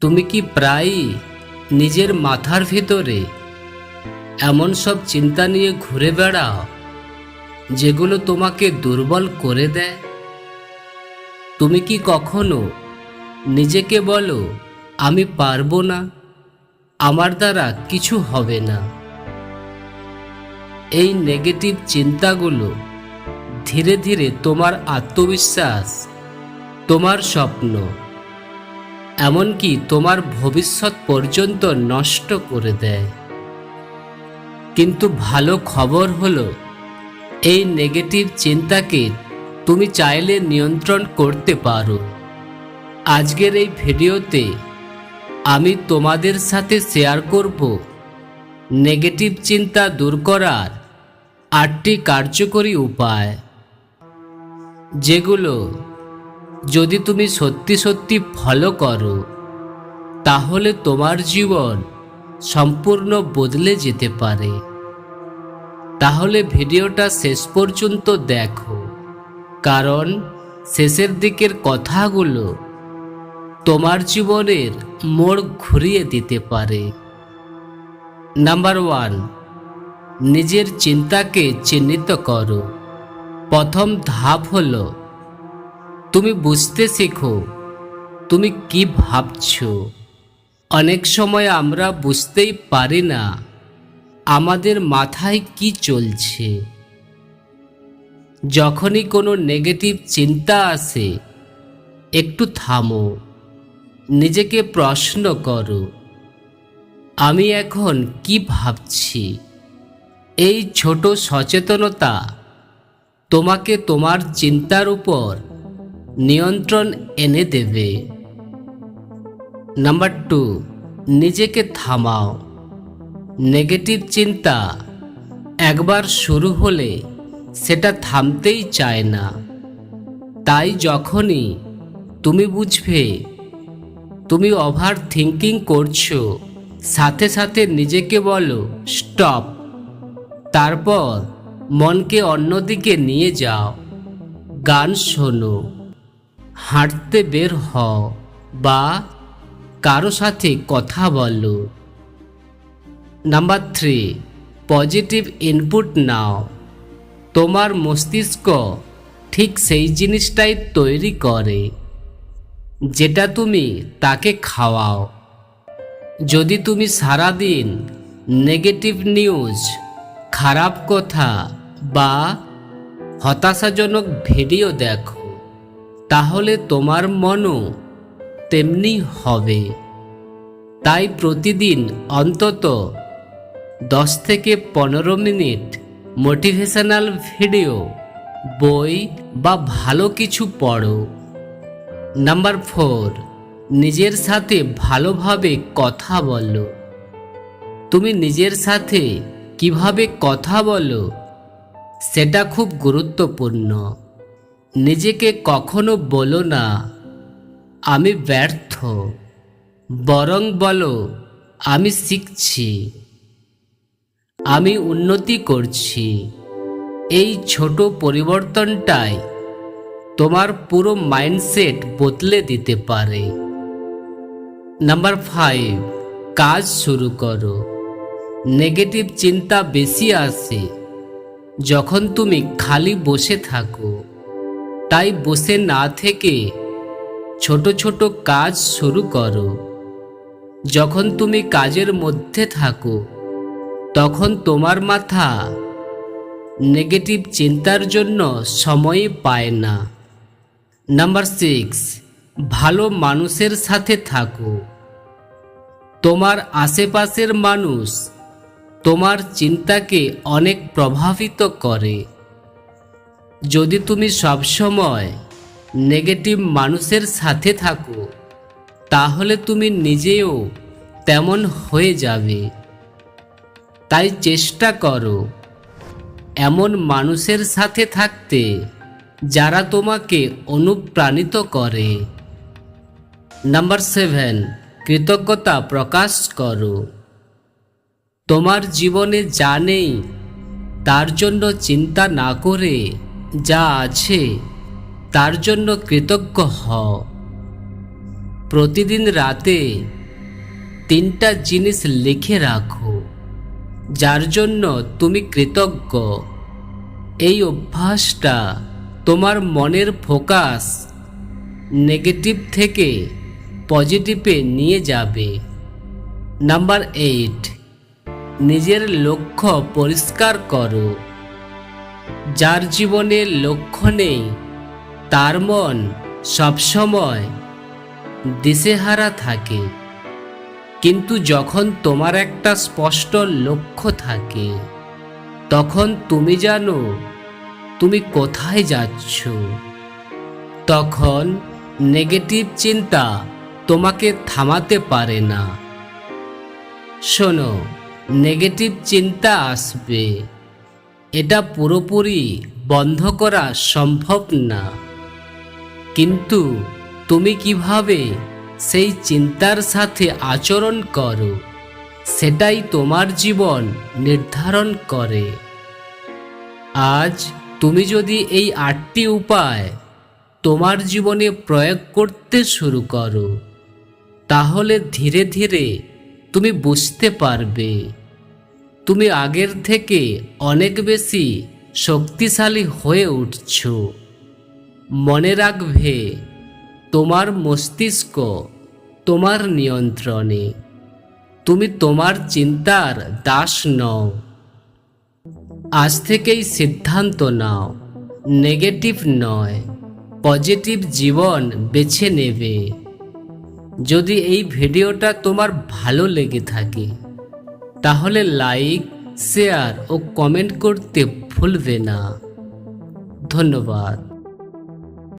তুমি কি প্রায়ই নিজের মাথার ভিতরে এমন সব চিন্তা নিয়ে ঘুরে বেড়াও যেগুলো তোমাকে দুর্বল করে দেয়? তুমি কি কখনো নিজেকে বলো, আমি পারবো না, আমার দ্বারা কিছু হবে না? এই নেগেটিভ চিন্তাগুলো ধীরে ধীরে তোমার আত্মবিশ্বাস, তোমার স্বপ্ন, এমনকি তোমার ভবিষ্যৎ পর্যন্ত নষ্ট করে দেয়। কিন্তু ভালো খবর হলো, এই নেগেটিভ চিন্তাকে তুমি চাইলে নিয়ন্ত্রণ করতে পারো। আজকের এই ভিডিওতে আমি তোমাদের সাথে শেয়ার করব নেগেটিভ চিন্তা দূর করার 8টি কার্যকরী উপায়, যেগুলো যদি তুমি সত্যি সত্যি ফলো করো তাহলে তোমার জীবন সম্পূর্ণ বদলে যেতে পারে। তাহলে ভিডিওটা শেষ পর্যন্ত দেখো, কারণ শেষের দিকের কথাগুলো তোমার জীবনের মোড় ঘুরিয়ে দিতে পারে। নাম্বার 1, নিজের চিন্তাকে চিহ্নিত করো। প্রথম ধাপ হলো তুমি বুঝতে শেখো তুমি কি ভাবছো। অনেক সময় আমরা বুঝতেই পারি না আমাদের মাথায় কি চলছে। যখনই কোনো নেগেটিভ চিন্তা আসে, একটু থামো, নিজেকে প্রশ্ন করো, আমি এখন কি ভাবছি? এই ছোট সচেতনতা তোমাকে তোমার চিন্তার উপর নিয়ন্ত্রণ এনে দেবে। নাম্বার 2, নিজেকে থামাও। নেগেটিভ চিন্তা একবার শুরু হলে সেটা থামতেই চায় না। তাই যখনই তুমি বুঝবে তুমি ওভার থিঙ্কিং করছো, সাথে সাথে নিজেকে বলো স্টপ। তারপর মনকে অন্যদিকে নিয়ে যাও, গান শোনো, হাঁটতে বের হও বা কারো সাথে কথা বলো। নাম্বার 3, পজিটিভ ইনপুট নাও। তোমার মস্তিষ্ক ঠিক সেই জিনিসটাই তৈরি করে যেটা তুমি তাকে খাওয়াও। যদি তুমি সারাদিন নেগেটিভ নিউজ, খারাপ কথা বা হতাশাজনক ভিডিও দেখো, তাহলে তোমার মনও তেমনি হবে। তাই প্রতিদিন অন্তত 10 থেকে 15 মিনিট মোটিভেশনাল ভিডিও, বই বা ভালো কিছু পড়ো। নাম্বার 4, নিজের সাথে ভালোভাবে কথা বলো। তুমি নিজের সাথে কিভাবে কথা বলো সেটা খুব গুরুত্বপূর্ণ। নিজেকে কখনো বলো না আমি ব্যর্থ, বরং বলো আমি শিখছি, আমি উন্নতি করছি। এই ছোট পরিবর্তনটাই তোমার পুরো মাইন্ডসেট বদলে দিতে পারে। নাম্বার 5, কাজ শুরু করো। নেগেটিভ চিন্তা বেশি আসে যখন তুমি খালি বসে থাকো। তাই বসে না থেকে ছোট ছোট কাজ শুরু করো। যখন তুমি কাজের মধ্যে থাকো, তখন তোমার মাথা নেগেটিভ চিন্তার জন্য সময় পায় না। নাম্বার 6, ভালো মানুষের সাথে থাকো। তোমার আশেপাশের মানুষ তোমার চিন্তাকে অনেক প্রভাবিত করে। যদি তুমি সবসময় নেগেটিভ মানুষের সাথে থাকো, তাহলে তুমি নিজেও তেমন হয়ে যাবে। তাই চেষ্টা করো এমন মানুষের সাথে থাকতে যারা তোমাকে অনুপ্রাণিত করে। নাম্বার 7, কৃতজ্ঞতা প্রকাশ করো। তোমার জীবনে যা নেই তার জন্য চিন্তা না করে যা আছে তার জন্য কৃতজ্ঞ হও। প্রতিদিন রাতে 3টা জিনিস লিখে রাখো যার জন্য তুমি কৃতজ্ঞ। এই অভ্যাসটা তোমার মনের ফোকাস নেগেটিভ থেকে পজিটিভে নিয়ে যাবে। নাম্বার 8, নিজের লক্ষ্য পরিষ্কার করো। যার জীবনে লক্ষ্য নেই তার মন সবসময় দিশেহারা থাকে, কিন্তু যখন তোমার একটা স্পষ্ট লক্ষ্য থাকে তখন তুমি জানো তুমি কোথায় যাচ্ছ। তখন নেগেটিভ চিন্তা তোমাকে থামাতে পারে না। শোনো, নেগেটিভ চিন্তা আসবে, এটা পুরোপুরি বন্ধ করা সম্ভব না, কিন্তু তুমি কিভাবে সেই চিন্তার সাথে আচরণ করো সেটাই তোমার জীবন নির্ধারণ করে। আজ তুমি যদি এই 8টি উপায় তোমার জীবনে প্রয়োগ করতে শুরু করো, তাহলে ধীরে ধীরে তুমি বুঝতে পারবে তুমি আগের থেকে অনেক বেশি শক্তিশালী হয়ে উঠছ। মনে রাখবে, তোমার মস্তিষ্ক তোমার নিয়ন্ত্রণে, তুমি তোমার চিন্তার দাস নও। আজ থেকেই সিদ্ধান্ত নাও, নেগেটিভ নয় পজিটিভ জীবন বেছে নেবে। যদি এই ভিডিওটা তোমার ভালো লেগে থাকে তাহলে লাইক, শেয়ার ও কমেন্ট করতে ভুলবে না। ধন্যবাদ।